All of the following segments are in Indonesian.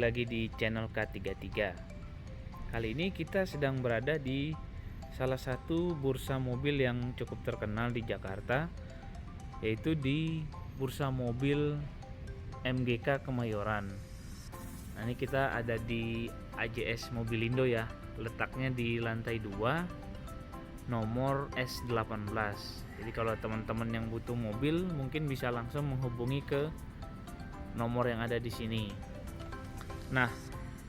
lagi di channel K33. Kali ini kita sedang berada di salah satu bursa mobil yang cukup terkenal di Jakarta, yaitu di Bursa Mobil MGK Kemayoran. Nah, ini kita ada di AJS Mobilindo ya, letaknya di lantai 2, nomor S18. Jadi kalau teman-teman yang butuh mobil mungkin bisa langsung menghubungi ke nomor yang ada di sini. Nah,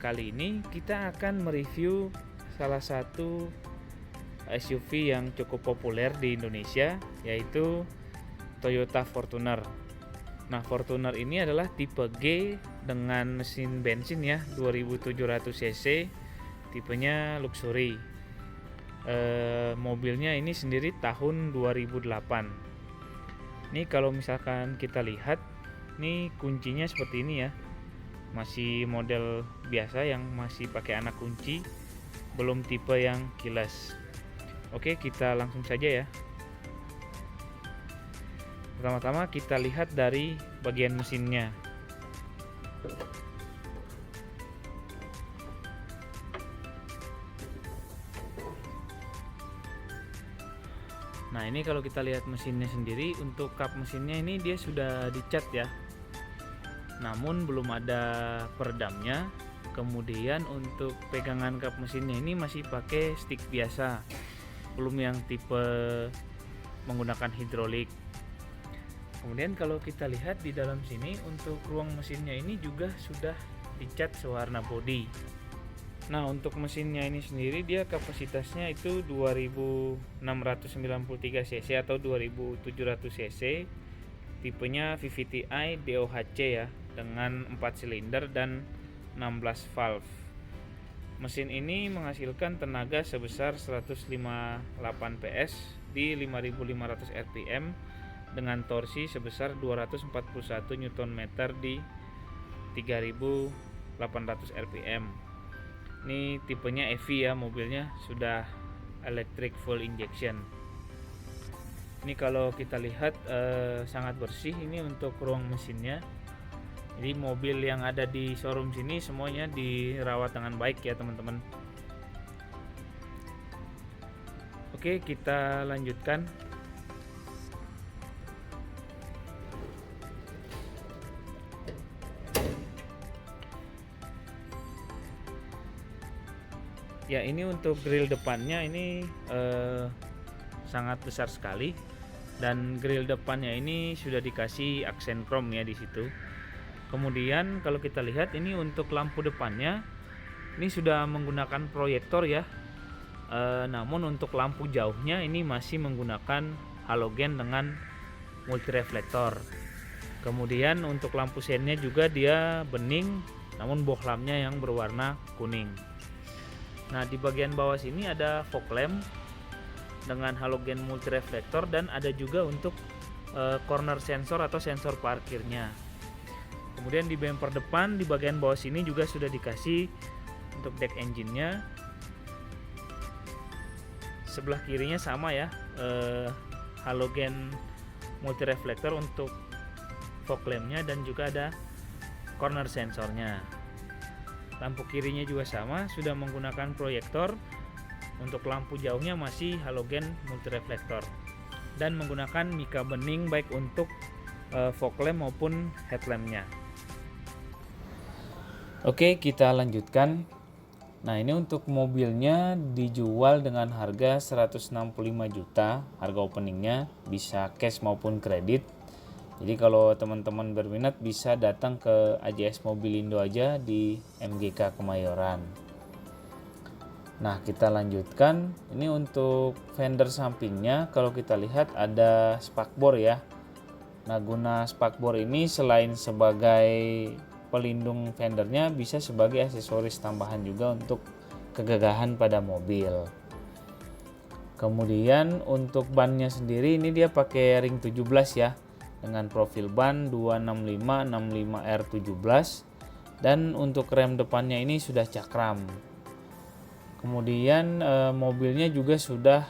kali ini kita akan mereview salah satu SUV yang cukup populer di Indonesia, yaitu Toyota Fortuner. Nah, Fortuner ini adalah tipe G dengan mesin bensin ya, 2700 cc, tipenya luxury. Mobilnya ini sendiri tahun 2008. Ini kalau misalkan kita lihat, ini kuncinya seperti ini ya, masih model biasa yang masih pakai anak kunci, belum tipe yang keyless. Oke, kita langsung saja ya. Pertama-tama kita lihat dari bagian mesinnya. Nah, ini kalau kita lihat mesinnya sendiri, untuk kap mesinnya ini dia sudah dicat ya, namun belum ada peredamnya. Kemudian untuk pegangan kap mesinnya ini masih pakai stick biasa, belum yang tipe menggunakan hidrolik. Kemudian kalau kita lihat di dalam sini, untuk ruang mesinnya ini juga sudah dicat sewarna bodi. Nah, untuk mesinnya ini sendiri dia kapasitasnya itu 2693 cc atau 2700 cc, tipenya VVTi DOHC ya, dengan 4 silinder dan 16 valve. Mesin ini menghasilkan tenaga sebesar 158 PS di 5500 rpm dengan torsi sebesar 241 Nm di 3800 rpm. Ini tipenya EV ya, mobilnya sudah electric full injection. Ini kalau kita lihat sangat bersih ini untuk ruang mesinnya. Jadi mobil yang ada di showroom sini semuanya dirawat dengan baik ya teman-teman. Oke, kita lanjutkan. Ya, ini untuk grill depannya ini sangat besar sekali, dan grill depannya ini sudah dikasih aksen chrome ya di situ. Kemudian kalau kita lihat ini untuk lampu depannya ini sudah menggunakan proyektor ya, namun untuk lampu jauhnya ini masih menggunakan halogen dengan multireflektor. Kemudian untuk lampu sennya juga dia bening, namun bohlamnya yang berwarna kuning. Nah, di bagian bawah sini ada fog lamp dengan halogen multireflektor, dan ada juga untuk corner sensor atau sensor parkirnya. Kemudian di bumper depan di bagian bawah sini juga sudah dikasih untuk deck engine-nya. Sebelah kirinya sama ya, halogen multireflektor untuk fog lamp-nya, dan juga ada corner sensornya. Lampu kirinya juga sama, sudah menggunakan proyektor. Untuk lampu jauhnya masih halogen multireflektor, dan menggunakan mika bening baik untuk fog lamp maupun headlamp-nya. Oke, kita lanjutkan. Nah, ini untuk mobilnya dijual dengan harga 165 juta, harga openingnya, bisa cash maupun kredit. Jadi kalau teman-teman berminat bisa datang ke AJS Mobilindo aja di MGK Kemayoran. Nah, kita lanjutkan. Ini untuk fender sampingnya, kalau kita lihat ada spakbor ya. Nah, guna spakbor ini selain sebagai pelindung fendernya, bisa sebagai aksesoris tambahan juga untuk kegagahan pada mobil. Kemudian untuk bannya sendiri ini dia pakai ring 17 ya, dengan profil ban 265/65R17, dan untuk rem depannya ini sudah cakram. Kemudian mobilnya juga sudah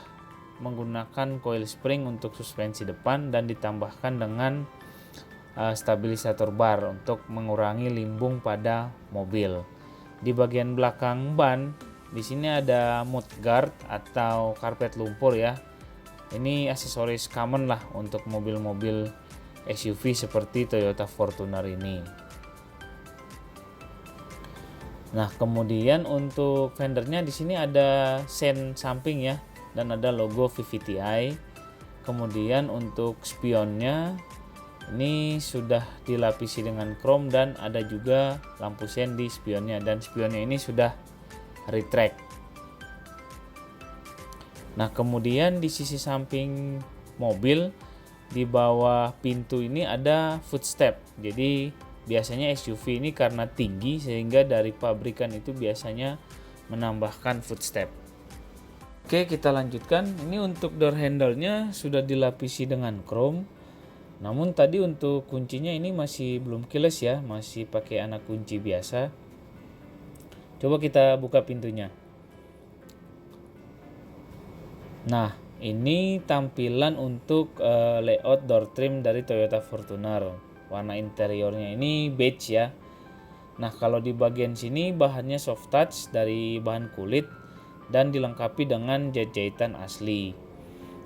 menggunakan coil spring untuk suspensi depan, dan ditambahkan dengan stabilisator bar untuk mengurangi limbung pada mobil. Di bagian belakang ban di sini ada mudguard atau karpet lumpur ya. Ini aksesoris common lah untuk mobil-mobil SUV seperti Toyota Fortuner ini. Nah, kemudian untuk fendernya di sini ada sen samping ya, dan ada logo VVTi. Kemudian untuk spionnya ini sudah dilapisi dengan chrome dan ada juga lampu sen di spionnya, dan spionnya ini sudah retract. Nah, kemudian di sisi samping mobil di bawah pintu ini ada footstep. Jadi biasanya SUV ini karena tinggi sehingga dari pabrikan itu biasanya menambahkan footstep. Oke, kita lanjutkan. Ini untuk door handle-nya sudah dilapisi dengan chrome. Namun tadi untuk kuncinya ini masih belum keyless ya, masih pakai anak kunci biasa. Coba kita buka pintunya. Nah, ini tampilan untuk layout door trim dari Toyota Fortuner. Warna interiornya ini beige ya. Nah, kalau di bagian sini bahannya soft touch dari bahan kulit dan dilengkapi dengan jahitan asli.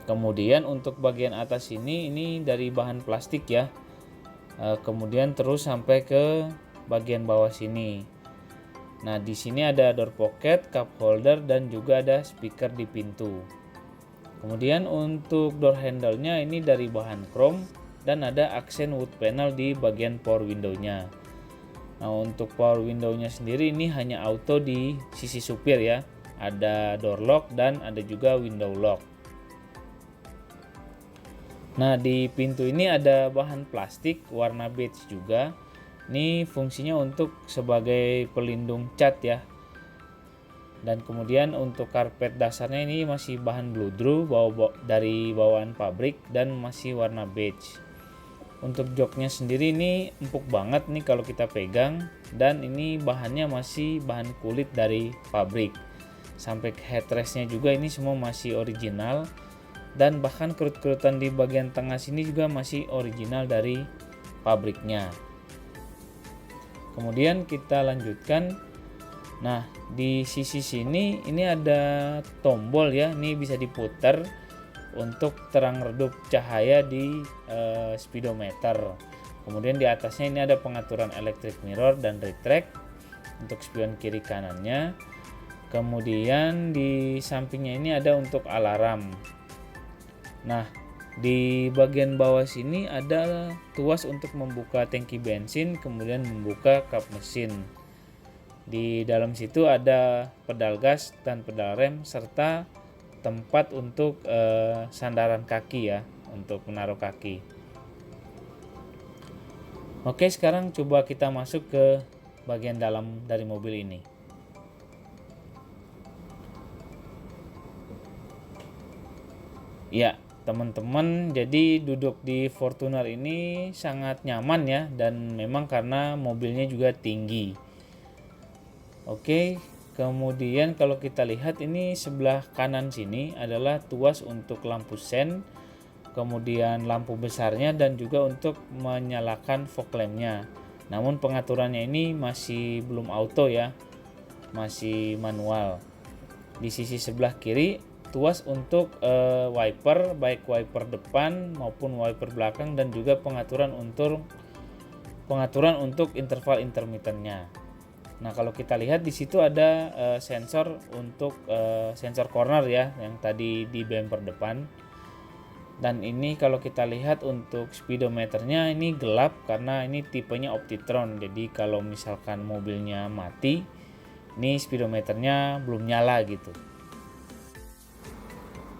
Kemudian untuk bagian atas ini dari bahan plastik ya. Kemudian terus sampai ke bagian bawah sini. Nah, di sini ada door pocket, cup holder, dan juga ada speaker di pintu. Kemudian untuk door handle-nya ini dari bahan chrome dan ada aksen wood panel di bagian power window-nya. Nah, untuk power window-nya sendiri ini hanya auto di sisi supir ya. Ada door lock dan ada juga window lock. Nah, di pintu ini ada bahan plastik warna beige juga. Ini fungsinya untuk sebagai pelindung cat ya. Dan kemudian untuk karpet dasarnya ini masih bahan bludru dari bawaan pabrik dan masih warna beige. Untuk joknya sendiri ini empuk banget nih kalau kita pegang, dan ini bahannya masih bahan kulit dari pabrik. Sampai headrestnya juga ini semua masih original, dan bahkan kerut-kerutan di bagian tengah sini juga masih original dari pabriknya. Kemudian kita lanjutkan. Nah, di sisi sini ini ada tombol ya, ini bisa diputar untuk terang redup cahaya di speedometer. Kemudian di atasnya ini ada pengaturan electric mirror dan retract untuk spion kiri kanannya. Kemudian di sampingnya ini ada untuk alarm. Nah, di bagian bawah sini ada tuas untuk membuka tangki bensin, kemudian membuka kap mesin. Di dalam situ ada pedal gas dan pedal rem serta tempat untuk sandaran kaki ya, untuk menaruh kaki. Oke, sekarang coba kita masuk ke bagian dalam dari mobil ini. Ya, teman-teman, jadi duduk di Fortuner ini sangat nyaman ya, dan memang karena mobilnya juga tinggi. Oke, kemudian kalau kita lihat ini sebelah kanan sini adalah tuas untuk lampu sen, kemudian lampu besarnya dan juga untuk menyalakan fog lampnya. Namun pengaturannya ini masih belum auto ya, masih manual. Di sisi sebelah kiri tuas untuk wiper, baik wiper depan maupun wiper belakang, dan juga pengaturan untuk interval intermittennya. Nah, kalau kita lihat di situ ada sensor untuk sensor corner ya, yang tadi di bumper depan. Dan ini kalau kita lihat untuk speedometernya ini gelap karena ini tipenya Optitron. Jadi kalau misalkan mobilnya mati, ini speedometernya belum nyala gitu.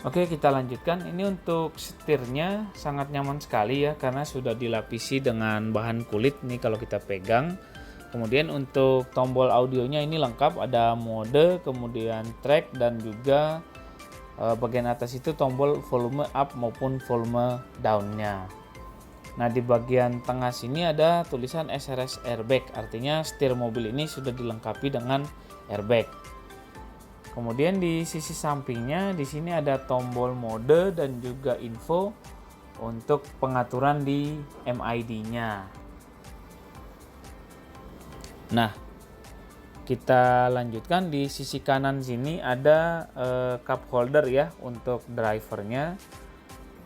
Oke, kita lanjutkan. Ini untuk setirnya sangat nyaman sekali ya, karena sudah dilapisi dengan bahan kulit nih kalau kita pegang. Kemudian untuk tombol audionya ini lengkap, ada mode, kemudian track, dan juga bagian atas itu tombol volume up maupun volume down-nya. Nah, di bagian tengah sini ada tulisan SRS airbag, artinya setir mobil ini sudah dilengkapi dengan airbag. Kemudian di sisi sampingnya di sini ada tombol mode dan juga info. untuk pengaturan di MID-nya. Nah, kita lanjutkan di sisi kanan sini ada cup holder ya untuk drivernya.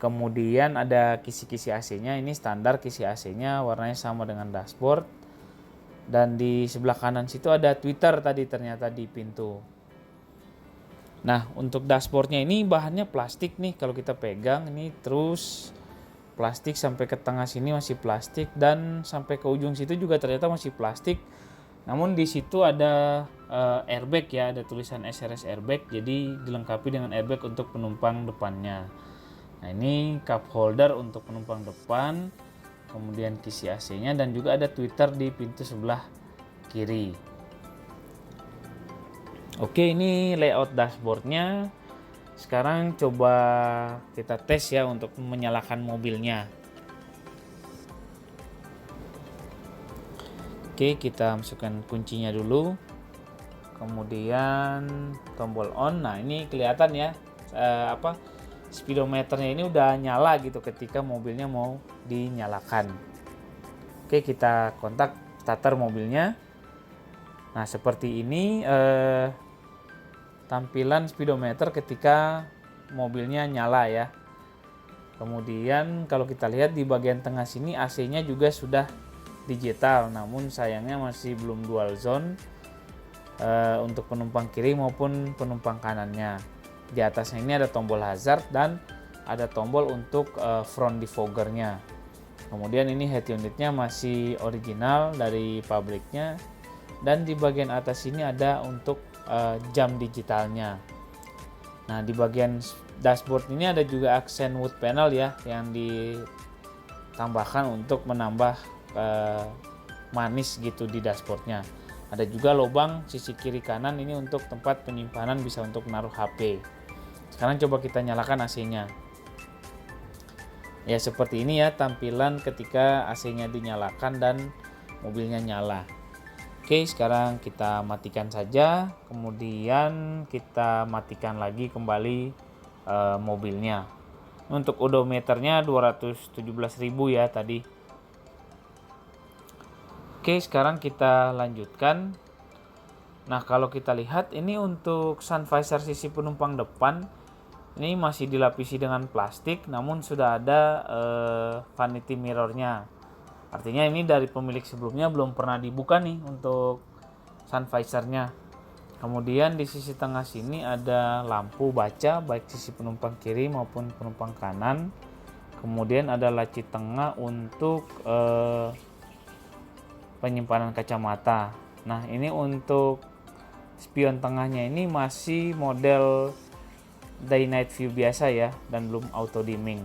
Kemudian ada kisi-kisi AC-nya, ini standar kisi AC-nya warnanya sama dengan dashboard. Dan di sebelah kanan situ ada tweeter tadi ternyata di pintu. Nah, untuk dashboardnya ini bahannya plastik nih, kalau kita pegang ini terus plastik sampai ke tengah sini masih plastik, dan sampai ke ujung situ juga ternyata masih plastik. Namun di situ ada airbag ya, ada tulisan SRS airbag, jadi dilengkapi dengan airbag untuk penumpang depannya. Nah, ini cup holder untuk penumpang depan, kemudian kisi AC-nya, dan juga ada tweeter di pintu sebelah kiri. Oke, ini layout dashboardnya. Sekarang coba kita tes ya untuk menyalakan mobilnya. Oke, kita masukkan kuncinya dulu. Kemudian tombol on. Nah, ini kelihatan ya speedometernya ini udah nyala gitu ketika mobilnya mau dinyalakan. Oke, kita kontak starter mobilnya. Nah, seperti ini tampilan speedometer ketika mobilnya nyala ya. Kemudian kalau kita lihat di bagian tengah sini AC-nya juga sudah digital, namun sayangnya masih belum dual zone untuk penumpang kiri maupun penumpang kanannya. Di atasnya ini ada tombol hazard dan ada tombol untuk front defoggernya. Kemudian ini head unitnya masih original dari pabriknya, dan di bagian atas ini ada untuk jam digitalnya. Nah, di bagian dashboard ini ada juga aksen wood panel ya yang ditambahkan untuk menambah manis gitu di dashboardnya. Ada juga lubang sisi kiri kanan ini untuk tempat penyimpanan, bisa untuk menaruh HP. Sekarang coba kita nyalakan AC-nya. Ya, seperti ini ya tampilan ketika AC-nya dinyalakan dan mobilnya nyala. Oke, sekarang kita matikan saja, kemudian kita matikan lagi kembali mobilnya. Untuk odometernya 217.000 ya tadi. Oke, sekarang kita lanjutkan. Nah, kalau kita lihat ini untuk sun visor sisi penumpang depan ini masih dilapisi dengan plastik, namun sudah ada vanity mirrornya. Artinya ini dari pemilik sebelumnya belum pernah dibuka nih untuk sun visor-nya. Kemudian di sisi tengah sini ada lampu baca baik sisi penumpang kiri maupun penumpang kanan. Kemudian ada laci tengah untuk penyimpanan kacamata. Nah, ini untuk spion tengahnya ini masih model day night view biasa ya, dan belum auto dimming.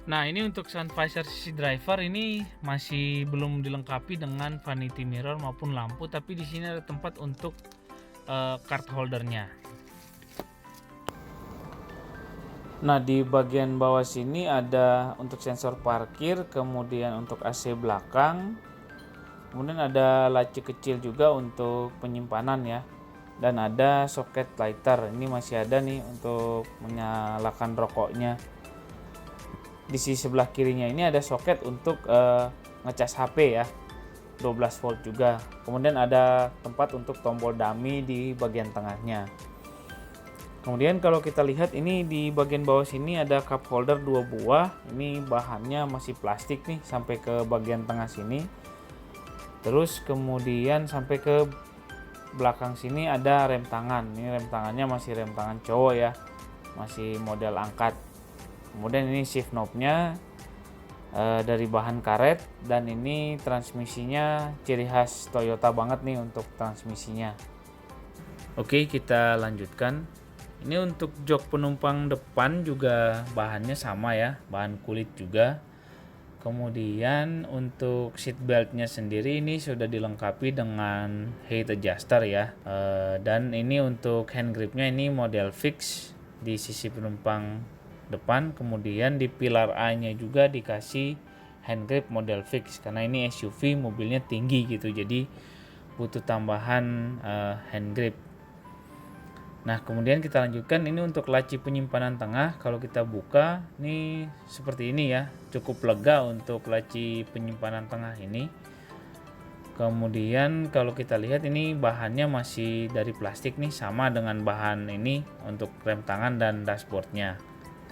Nah, ini untuk sun visor sisi driver ini masih belum dilengkapi dengan vanity mirror maupun lampu, tapi di sini ada tempat untuk card holdernya. Nah, di bagian bawah sini ada untuk sensor parkir, kemudian untuk AC belakang, kemudian ada laci kecil juga untuk penyimpanan ya, dan ada soket lighter. Ini masih ada nih untuk menyalakan rokoknya. Di sisi sebelah kirinya ini ada soket untuk ngecas HP ya, 12 volt juga. Kemudian ada tempat untuk tombol dummy di bagian tengahnya. Kemudian kalau kita lihat ini di bagian bawah sini ada cup holder 2 buah. Ini bahannya masih plastik nih sampai ke bagian tengah sini. Terus kemudian sampai ke belakang sini ada rem tangan. Ini rem tangannya masih rem tangan cowok ya, masih model angkat. Kemudian ini shift knob-nya dari bahan karet, dan ini transmisinya ciri khas Toyota banget nih untuk transmisinya. Oke, kita lanjutkan. Ini untuk jok penumpang depan juga bahannya sama ya, bahan kulit juga. Kemudian untuk seat belt-nya sendiri ini sudah dilengkapi dengan height adjuster ya. Dan ini untuk hand grip-nya ini model fix di sisi penumpang depan. Kemudian di pilar A-nya juga dikasih hand grip model fix karena ini SUV, mobilnya tinggi gitu, jadi butuh tambahan hand grip. Nah, kemudian kita lanjutkan, ini untuk laci penyimpanan tengah. Kalau kita buka ini seperti ini ya, cukup lega untuk laci penyimpanan tengah ini. Kemudian kalau kita lihat ini bahannya masih dari plastik nih, sama dengan bahan ini untuk rem tangan dan dashboardnya.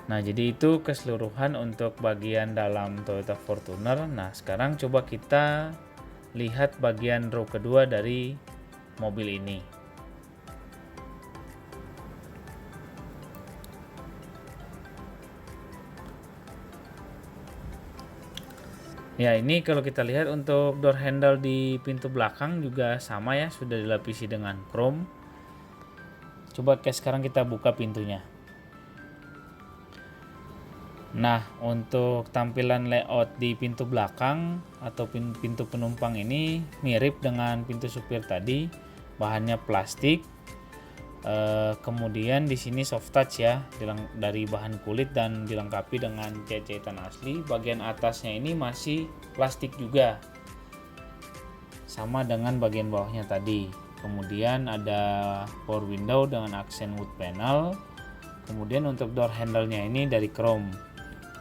Nah, jadi itu keseluruhan untuk bagian dalam Toyota Fortuner. Nah, sekarang coba kita lihat bagian row kedua dari mobil ini. Ya, ini kalau kita lihat untuk door handle di pintu belakang juga sama ya, sudah dilapisi dengan chrome. Coba sekarang kita buka pintunya. Nah, untuk tampilan layout di pintu belakang atau pintu penumpang ini mirip dengan pintu supir tadi. Bahannya plastik. Kemudian di sini soft touch ya, dari bahan kulit dan dilengkapi dengan jahitan asli. Bagian atasnya ini masih plastik juga, sama dengan bagian bawahnya tadi. Kemudian ada power window dengan aksen wood panel. Kemudian untuk door handle-nya ini dari chrome.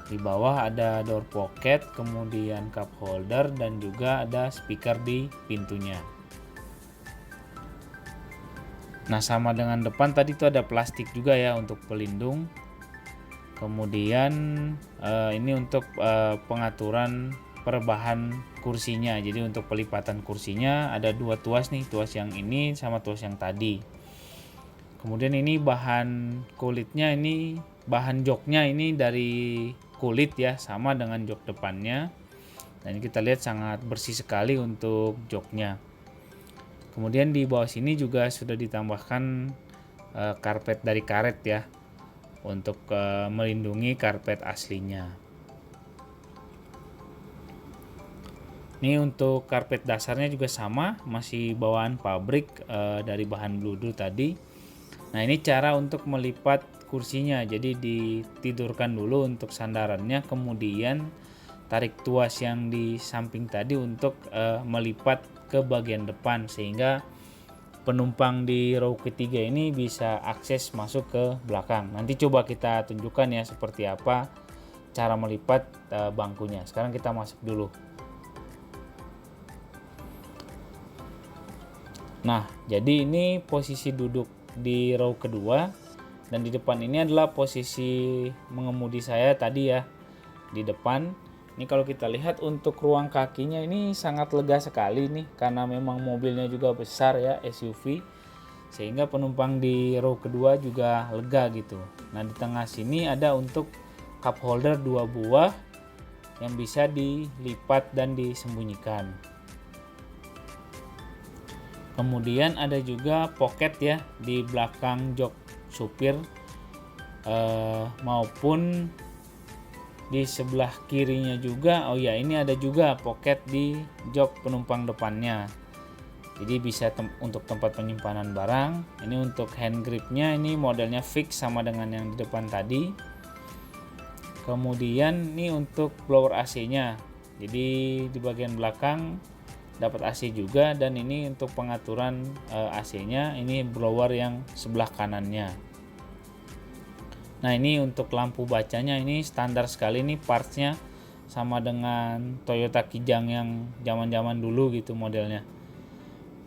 Di bawah ada door pocket, kemudian cup holder, dan juga ada speaker di pintunya. Nah, sama dengan depan tadi itu ada plastik juga ya untuk pelindung. Kemudian ini untuk pengaturan perubahan kursinya. Jadi untuk pelipatan kursinya ada dua tuas nih, tuas yang ini sama tuas yang tadi. Kemudian ini bahan kulitnya, ini bahan joknya ini dari kulit ya, sama dengan jok depannya. Dan kita lihat sangat bersih sekali untuk joknya. Kemudian di bawah sini juga sudah ditambahkan karpet dari karet ya, untuk melindungi karpet aslinya. Ini untuk karpet dasarnya juga sama, masih bawaan pabrik dari bahan bludur tadi. Nah, ini cara untuk melipat kursinya. Jadi ditidurkan dulu untuk sandarannya, kemudian tarik tuas yang di samping tadi untuk melipat ke bagian depan, sehingga penumpang di row ketiga ini bisa akses masuk ke belakang. Nanti coba kita tunjukkan ya seperti apa cara melipat bangkunya. Sekarang kita masuk dulu. Nah, jadi ini posisi duduk di row kedua, dan di depan ini adalah posisi mengemudi saya tadi ya, di depan. Ini kalau kita lihat untuk ruang kakinya ini sangat lega sekali nih, karena memang mobilnya juga besar ya, SUV, sehingga penumpang di row kedua juga lega gitu. Nah, di tengah sini ada untuk cup holder 2 buah yang bisa dilipat dan disembunyikan. Kemudian ada juga pocket ya di belakang jok supir, maupun di sebelah kirinya juga. Oh ya, ini ada juga pocket di jok penumpang depannya. Jadi bisa untuk tempat penyimpanan barang. Ini untuk hand gripnya, ini modelnya fix sama dengan yang di depan tadi. Kemudian ini untuk blower AC-nya. Jadi di bagian belakang dapat AC juga, dan ini untuk pengaturan AC-nya, ini blower yang sebelah kanannya. Nah, ini untuk lampu bacanya ini standar sekali nih, partsnya sama dengan Toyota Kijang yang zaman-zaman dulu gitu modelnya.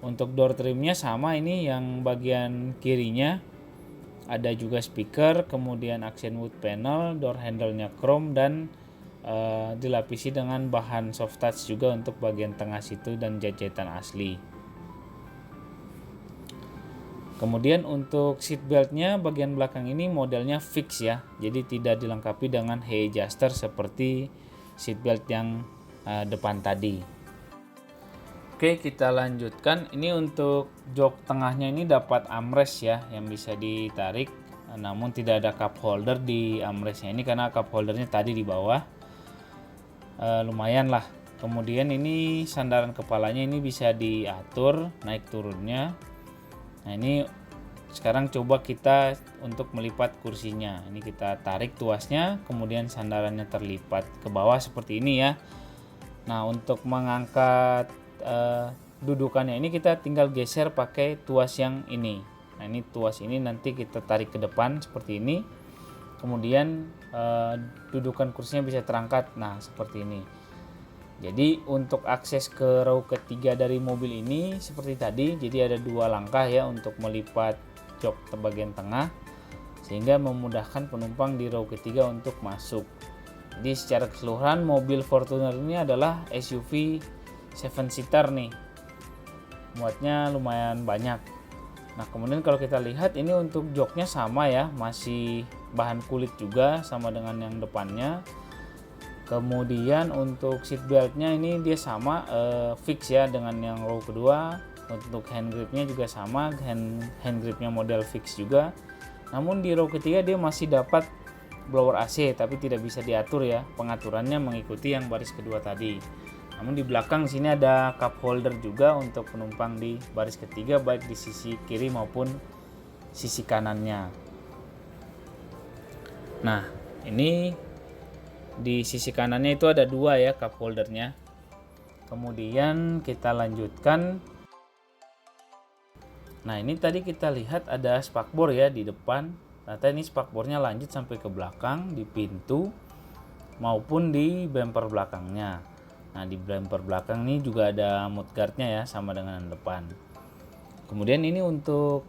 Untuk door trimnya sama, ini yang bagian kirinya ada juga speaker, kemudian aksen wood panel, door handle-nya chrome, dan dilapisi dengan bahan soft touch juga untuk bagian tengah situ dan jahitan asli. Kemudian untuk seat beltnya bagian belakang ini modelnya fix ya, jadi tidak dilengkapi dengan hay adjuster seperti seat belt yang depan tadi. Oke, kita lanjutkan. Ini untuk jok tengahnya ini dapat armrest ya, yang bisa ditarik, namun tidak ada cup holder di armrestnya ini karena cup holdernya tadi di bawah. Lumayan lah. Kemudian ini sandaran kepalanya ini bisa diatur naik turunnya. Nah, ini sekarang coba kita untuk melipat kursinya. Ini kita tarik tuasnya, kemudian sandarannya terlipat ke bawah seperti ini ya. Nah, untuk mengangkat dudukannya ini kita tinggal geser pakai tuas yang ini. Nah, ini tuas ini nanti kita tarik ke depan seperti ini. Kemudian dudukan kursinya bisa terangkat. Nah, seperti ini. Jadi untuk akses ke row ketiga dari mobil ini seperti tadi, jadi ada dua langkah ya untuk melipat jok ke bagian tengah sehingga memudahkan penumpang di row ketiga untuk masuk. Jadi secara keseluruhan mobil Fortuner ini adalah SUV 7 seater nih. Muatnya lumayan banyak. Nah, kemudian kalau kita lihat ini untuk joknya sama ya, masih bahan kulit juga sama dengan yang depannya. Kemudian untuk seat beltnya ini dia sama fix ya dengan yang row kedua. Untuk hand gripnya juga sama, hand gripnya model fix juga. Namun di row ketiga dia masih dapat blower AC tapi tidak bisa diatur ya. Pengaturannya mengikuti yang baris kedua tadi. Namun di belakang sini ada cup holder juga untuk penumpang di baris ketiga baik di sisi kiri maupun sisi kanannya. Nah, ini di sisi kanannya itu ada dua ya cup holdernya. Kemudian kita lanjutkan. Nah, ini tadi kita lihat ada spakbor ya di depan. Ternyata ini spakbornya lanjut sampai ke belakang di pintu maupun di bumper belakangnya. Nah, di bumper belakang ini juga ada mudguardnya ya sama dengan depan. Kemudian ini untuk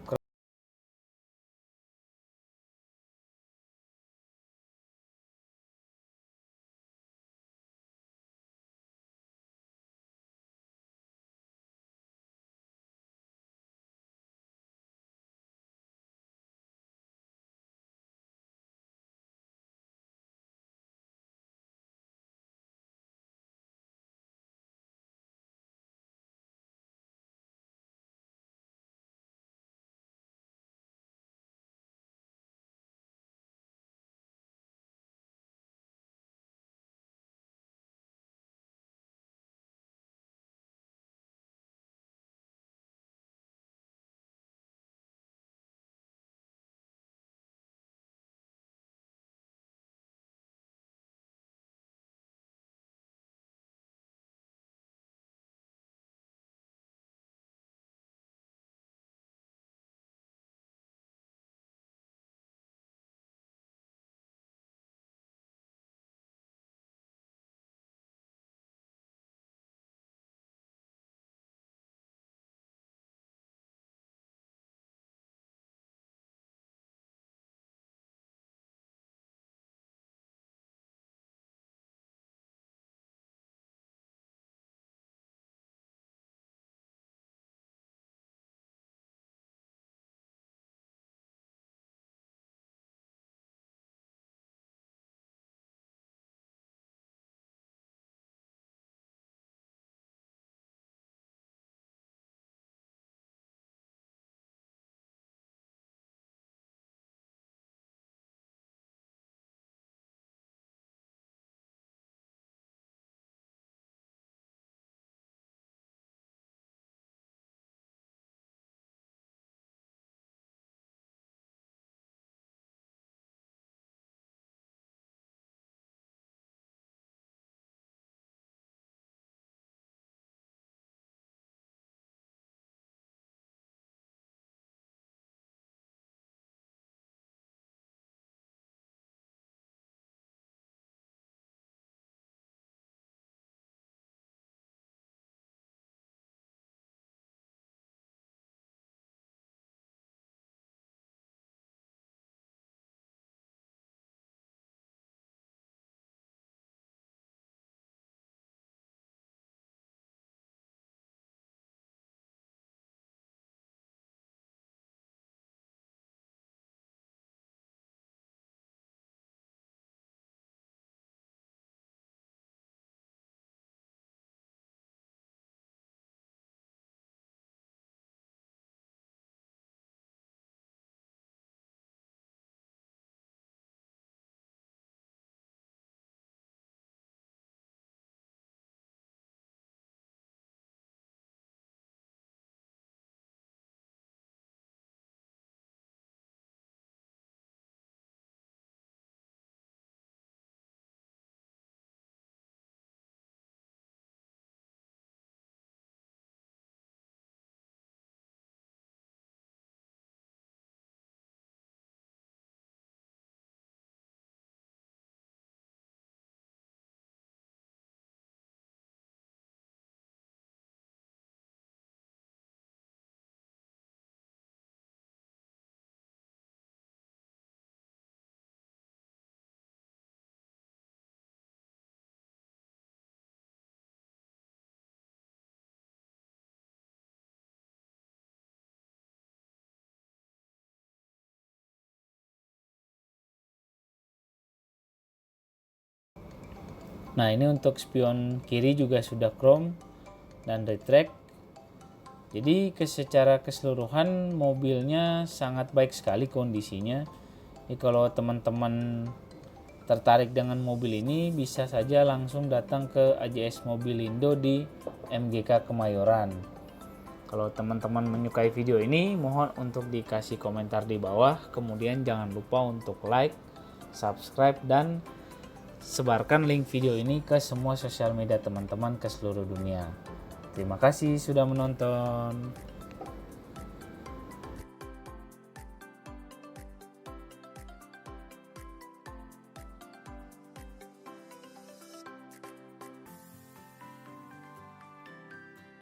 Nah, ini untuk spion kiri juga sudah chrome dan retract. Jadi secara keseluruhan mobilnya sangat baik sekali kondisinya. Jadi kalau teman-teman tertarik dengan mobil ini, bisa saja langsung datang ke AJS Mobilindo di MGK Kemayoran. Kalau teman-teman menyukai video ini, mohon untuk dikasih komentar di bawah. Kemudian jangan lupa untuk like, subscribe, dan sebarkan link video ini ke semua sosial media teman-teman ke seluruh dunia. Terima kasih sudah menonton.